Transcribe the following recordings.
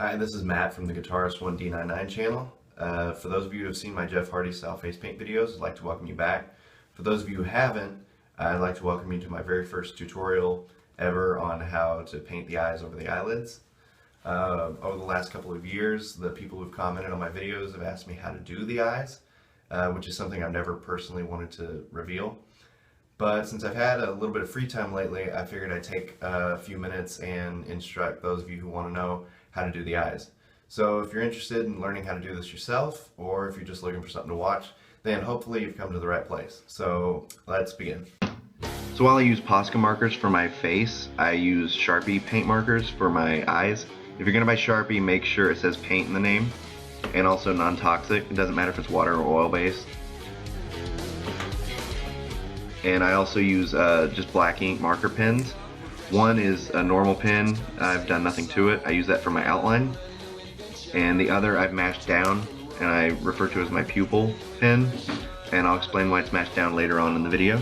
Hi, this is Matt from the Guitarist1D99 channel. For those of you who have seen my Jeff Hardy style face paint videos, I'd like to welcome you back. For those of you who haven't, I'd like to welcome you to my very first tutorial ever on how to paint the eyes over the eyelids. Over the last couple of years, the people who've commented on my videos have asked me how to do the eyes, which is something I've never personally wanted to reveal. But since I've had a little bit of free time lately, I figured I'd take a few minutes and instruct those of you who want to know how to do the eyes. So if you're interested in learning how to do this yourself, or if you're just looking for something to watch, then hopefully you've come to the right place. So let's begin. So while I use Posca markers for my face, I use Sharpie paint markers for my eyes. If you're going to buy Sharpie, make sure it says paint in the name, and also non-toxic. It doesn't matter if it's water or oil based. And I also use just black ink marker pens. One is a normal pen, I've done nothing to it. I use that for my outline. And the other I've mashed down, and I refer to as my pupil pen. And I'll explain why it's mashed down later on in the video.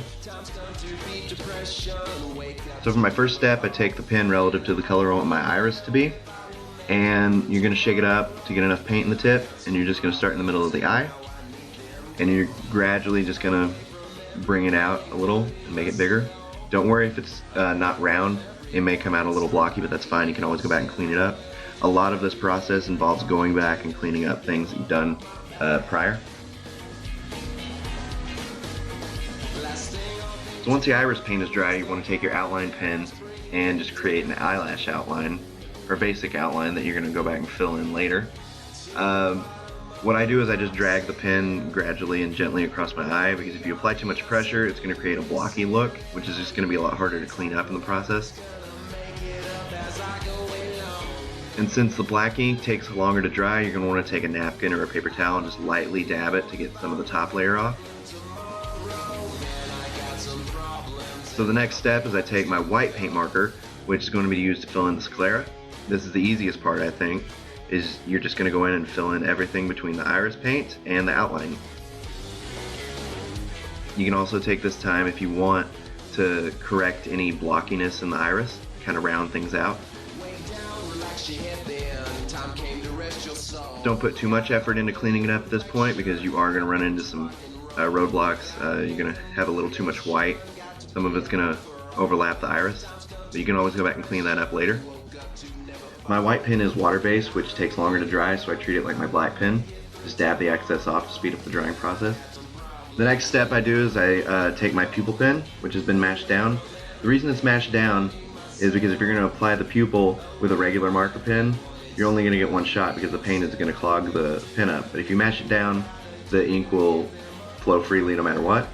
So for my first step, I take the pen relative to the color I want my iris to be. And you're going to shake it up to get enough paint in the tip, and you're just going to start in the middle of the eye. And you're gradually just going to bring it out a little and make it bigger. Don't worry if it's not round. It may come out a little blocky, but that's fine. You can always go back and clean it up. A lot of this process involves going back and cleaning up things that you've done prior. So once the iris paint is dry, you want to take your outline pen and just create an eyelash outline, or basic outline that you're going to go back and fill in later. What I do is I just drag the pen gradually and gently across my eye, because if you apply too much pressure, it's going to create a blocky look, which is just going to be a lot harder to clean up in the process. And since the black ink takes longer to dry, you're going to want to take a napkin or a paper towel and just lightly dab it to get some of the top layer off. So the next step is I take my white paint marker, which is going to be used to fill in the sclera. This is the easiest part, I think. Is you're just going to go in and fill in everything between the iris paint and the outline. You can also take this time if you want to correct any blockiness in the iris, kind of round things out. Don't put too much effort into cleaning it up at this point, because you are going to run into some roadblocks. You're going to have a little too much white. Some of it's going to overlap the iris, but you can always go back and clean that up later. My white pen is water-based, which takes longer to dry, so I treat it like my black pen. Just dab the excess off to speed up the drying process. The next step I do is I take my pupil pen, which has been mashed down. The reason it's mashed down is because if you're going to apply the pupil with a regular marker pen, you're only going to get one shot because the paint is going to clog the pen up. But if you mash it down, the ink will flow freely no matter what.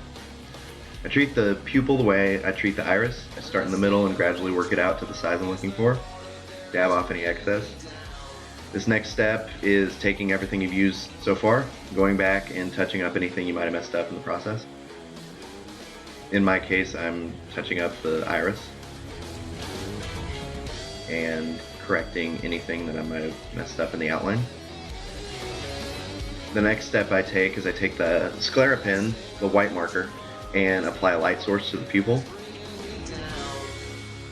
I treat the pupil the way I treat the iris. I start in the middle and gradually work it out to the size I'm looking for. Dab off any excess. This next step is taking everything you've used so far, going back and touching up anything you might have messed up in the process. In my case, I'm touching up the iris and correcting anything that I might have messed up in the outline. The next step I take is I take the sclera pen, the white marker, and apply a light source to the pupil.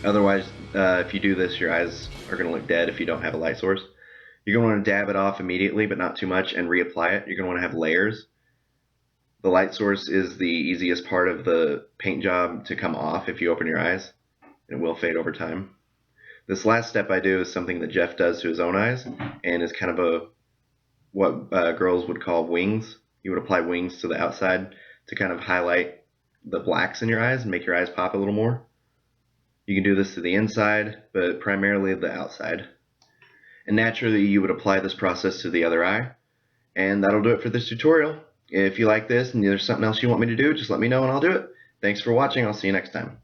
Otherwise, if you do this, your eyes are going to look dead if you don't have a light source. You're going to want to dab it off immediately, but not too much, and reapply it. You're going to want to have layers. The light source is the easiest part of the paint job to come off if you open your eyes. It will fade over time. This last step I do is something that Jeff does to his own eyes, and is kind of what girls would call wings. You would apply wings to the outside to kind of highlight the blacks in your eyes and make your eyes pop a little more. You can do this to the inside, but primarily the outside. And naturally, you would apply this process to the other eye. And that'll do it for this tutorial. If you like this and there's something else you want me to do, just let me know and I'll do it. Thanks for watching. I'll see you next time.